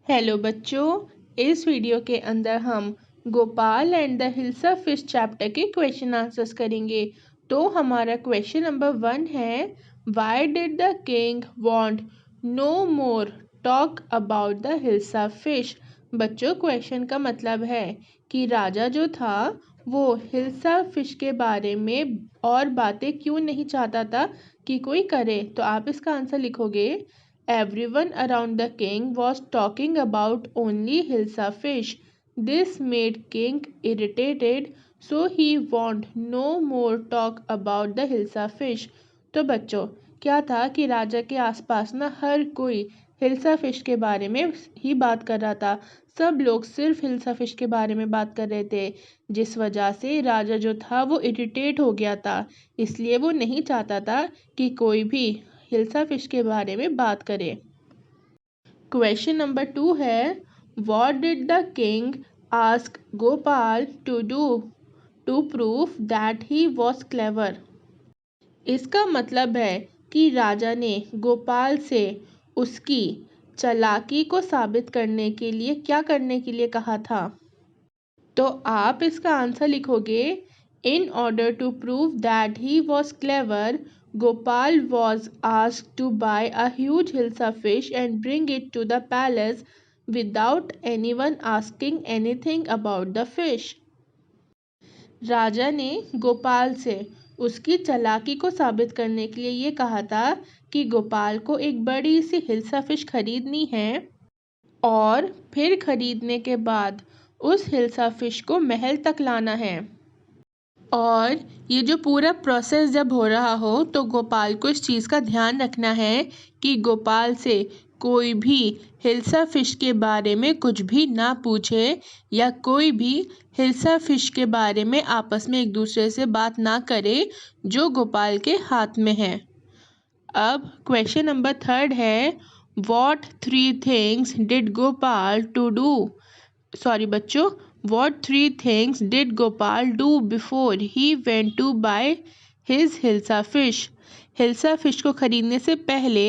Hello बच्चों, इस video के अंदर हम Gopal and the hilsa fish chapter के क्वेश्चन आंसर्स करेंगे। तो हमारा क्वेश्चन नंबर 1 है, why did the king want no more talk about the hilsa fish. बच्चों, क्वेश्चन का मतलब है कि राजा जो था वो हिल्सा फिश के बारे में और बातें क्यों नहीं चाहता था कि कोई करे। तो आप इसका आंसर लिखोगे, everyone around the king was talking about only Hilsa fish. This made king irritated, so he wanted no more talk about the Hilsa fish. तो बच्चों, क्या था कि राजा के आसपास ना हर कोई हिल्सा फिश के बारे में ही बात कर रहा था। सब लोग सिर्फ हिल्सा फिश के बारे में बात कर रहे थे, जिस वजह से राजा जो था वो इरिटेट हो गया था। इसलिए वो नहीं चाहता था कि कोई भी हिल्सा फिश के बारे में बात करें। क्वेश्चन नंबर 2 है, what did the king ask Gopal to do to prove that he was clever. इसका मतलब है कि राजा ने गोपाल से उसकी चालाकी को साबित करने के लिए क्या करने के लिए कहा था। तो आप इसका आंसर लिखोगे, in order to prove that he was clever, Gopal was asked to buy a huge hilsa fish and bring it to the palace without anyone asking anything about the fish. राजा ने गोपाल से उसकी चालाकी को साबित करने के लिए ये कहा था कि गोपाल को एक बड़ी सी हिल्सा फिश खरीदनी है और फिर खरीदने के बाद उस हिल्सा फिश को महल तक लाना है। और ये जो पूरा प्रोसेस जब हो रहा हो तो गोपाल को इस चीज़ का ध्यान रखना है कि गोपाल से कोई भी हिल्सा फिश के बारे में कुछ भी ना पूछे या कोई भी हिल्सा फिश के बारे में आपस में एक दूसरे से बात ना करे जो गोपाल के हाथ में है। अब क्वेश्चन नंबर 3 है, what 3 things did Gopal to do sorry बच्चों, what 3 things did Gopal do before he went to buy his Hilsa fish? Hilsa fish को खरीदने से पहले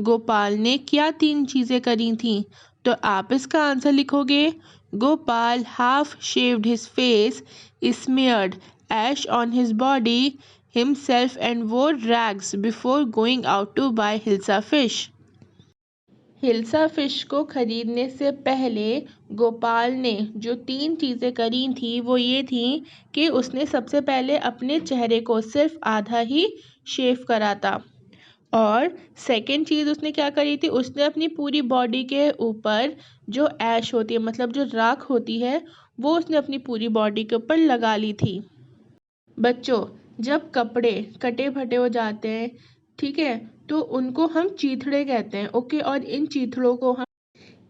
गोपाल ने क्या 3 चीज़ें करी थीं। तो आप इसका आंसर लिखोगे, Gopal half shaved his face, smeared ash on his body himself and wore rags before going out to buy Hilsa fish. Hilsa fish को खरीदने से पहले गोपाल ने जो 3 चीज़ें करी थी वो ये थी कि उसने सबसे पहले अपने चेहरे को सिर्फ आधा ही शेव करा था। और सेकंड चीज़ उसने क्या करी थी, उसने अपनी पूरी बॉडी के ऊपर जो ऐश होती है, मतलब जो राख होती है, वो उसने अपनी पूरी बॉडी के ऊपर लगा ली थी। बच्चों, जब कपड़े कटे फटे हो जाते हैं, ठीक है, तो उनको हम चीथड़े कहते हैं, ओके। और इन चीथड़ों को हम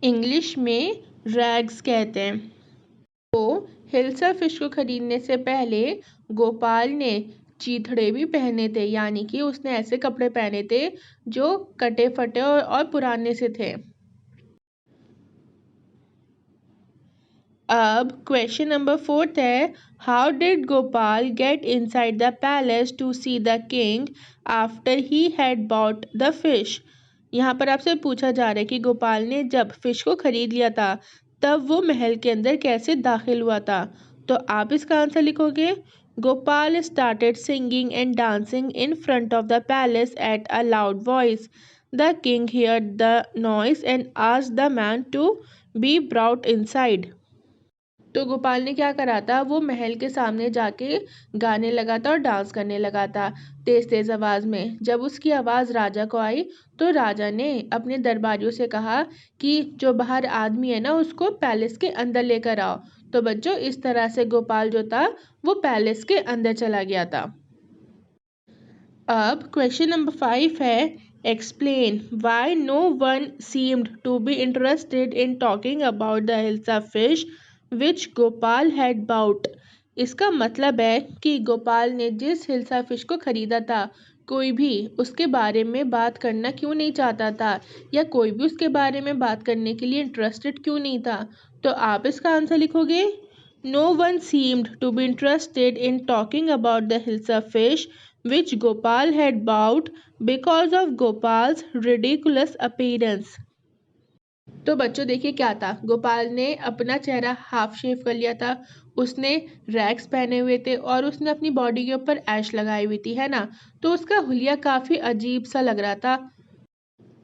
इंग्लिश में रैग्स कहते हैं। तो हिल्सा फिश को खरीदने से पहले गोपाल ने चीथड़े भी पहने थे, यानी कि उसने ऐसे कपड़े पहने थे जो कटे फटे और पुराने से थे। अब क्वेश्चन नंबर 4 है, how did Gopal get inside the palace to see the king after he had bought the fish. यहाँ पर आपसे पूछा जा रहा है कि गोपाल ने जब फिश को खरीद लिया था तब वो महल के अंदर कैसे दाखिल हुआ था। तो आप इसका आंसर लिखोगे, Gopal started singing and dancing in front of the palace at a loud voice. The king heard the noise and asked the man to be brought inside. तो गोपाल ने क्या करा था, वो महल के सामने जाके गाने लगा था और डांस करने लगा था तेज तेज आवाज़ में। जब उसकी आवाज़ राजा को आई तो राजा ने अपने दरबारियों से कहा कि जो बाहर आदमी है ना उसको पैलेस के अंदर लेकर आओ। तो बच्चों, इस तरह से गोपाल जो था वो पैलेस के अंदर चला गया था। अब क्वेश्चन नंबर 5 है, explain why no one seemed to be interested in talking about the hilsa fish which Gopal had bought. इसका मतलब है कि गोपाल ने जिस हिल्सा फिश को खरीदा था कोई भी उसके बारे में बात करना क्यों नहीं चाहता था, या कोई भी उसके बारे में बात करने के लिए इंटरेस्टेड क्यों नहीं था। तो आप इसका आंसर लिखोगे, no one seemed to be interested in talking about the hilsa fish which Gopal had bought because of Gopal's ridiculous appearance. तो बच्चों देखिए क्या था, गोपाल ने अपना चेहरा हाफ शेव कर लिया था, उसने रैग्स पहने हुए थे और उसने अपनी बॉडी के ऊपर ऐश लगाई हुई थी, है ना। तो उसका हुलिया काफ़ी अजीब सा लग रहा था।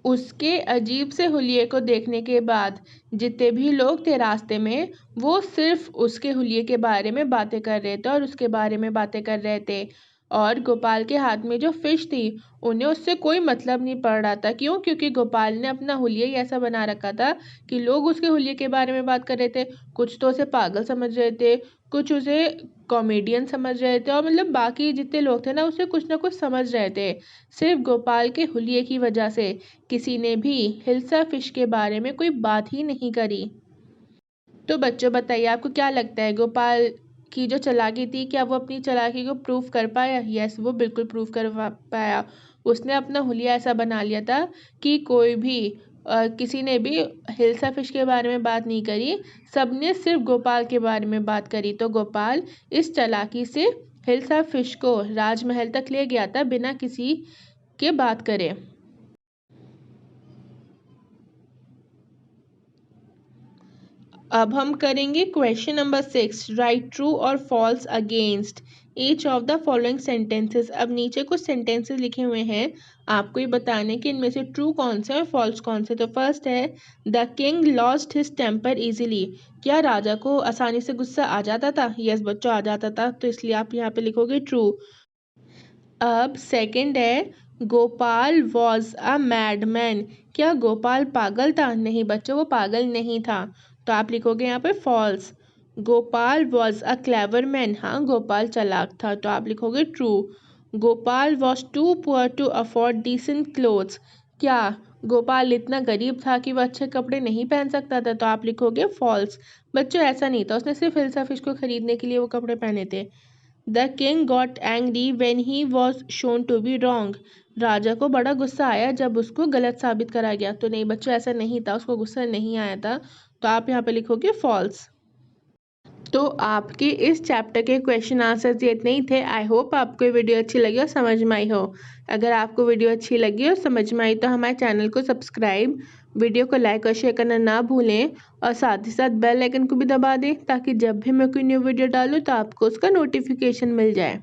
उसके अजीब से हुलिये को देखने के बाद जितने भी लोग थे रास्ते में, वो सिर्फ उसके हुलिये के बारे में बातें कर रहे थे और उसके बारे में बातें कर रहे थे। और गोपाल के हाथ में जो फिश थी, उन्हें उससे कोई मतलब नहीं पड़ रहा था। क्यों? क्योंकि गोपाल ने अपना हुलिया ही ऐसा बना रखा था कि लोग उसके हुलिये के बारे में बात कर रहे थे। कुछ तो उसे पागल समझ रहे थे, कुछ उसे कॉमेडियन समझ रहे थे, और मतलब बाकी जितने लोग थे ना, उसे कुछ ना कुछ समझ रहे थे। सिर्फ गोपाल के हुलिये की वजह से किसी ने भी हिल्सा फिश के बारे में कोई बात ही नहीं करी। तो बच्चों बताइए, आपको क्या लगता है, गोपाल की जो चालाकी थी, क्या वो अपनी चालाकी को प्रूव कर पाया? यस, वो बिल्कुल प्रूव कर पाया। उसने अपना हुलिया ऐसा बना लिया था कि कोई भी किसी ने भी हिल्सा फिश के बारे में बात नहीं करी, सबने सिर्फ गोपाल के बारे में बात करी। तो गोपाल इस चालाकी से हिल्सा फिश को राजमहल तक ले गया था बिना किसी के बात करे। अब हम करेंगे क्वेश्चन नंबर 6, राइट ट्रू और false against each of the following sentences. अब नीचे कुछ सेंटेंसेस लिखे हुए हैं, आपको ये बताने कि इनमें से ट्रू कौन से और फॉल्स कौन से। तो फर्स्ट है, the king lost his temper easily. क्या राजा को आसानी से गुस्सा आ जाता था? यस बच्चों, आ जाता था, तो इसलिए आप यहाँ पे लिखोगे ट्रू। अब सेकंड है, गोपाल वॉज अ मैडमैन। क्या गोपाल पागल था? नहीं बच्चों, वो पागल नहीं था, तो आप लिखोगे यहाँ पे false. Gopal was a clever man. हाँ, गोपाल चालाक था, तो आप लिखोगे true. Gopal was too poor to afford decent clothes. क्या गोपाल इतना गरीब था कि वह अच्छे कपड़े नहीं पहन सकता था? तो आप लिखोगे फॉल्स। बच्चों ऐसा नहीं था, उसने सिर्फ हिल्सा फिश को खरीदने के लिए वो कपड़े पहने थे। The king got angry when he was shown to be wrong. राजा को बड़ा गुस्सा आया जब उसको गलत साबित करा गया। तो नहीं बच्चों, ऐसा नहीं था, उसको गुस्सा नहीं आया था, तो आप यहाँ पे लिखोगे फॉल्स। तो आपके इस चैप्टर के क्वेश्चन आंसर्स ये इतने ही थे। आई होप आपको ये वीडियो अच्छी लगी और समझ में आई हो। अगर आपको वीडियो अच्छी लगी और समझ में आई तो हमारे चैनल को सब्सक्राइब, वीडियो को लाइक और शेयर करना ना भूलें, और साथ ही साथ बेल आइकन को भी दबा दें ताकि जब भी मैं कोई न्यू वीडियो डालूँ तो आपको उसका नोटिफिकेशन मिल जाए।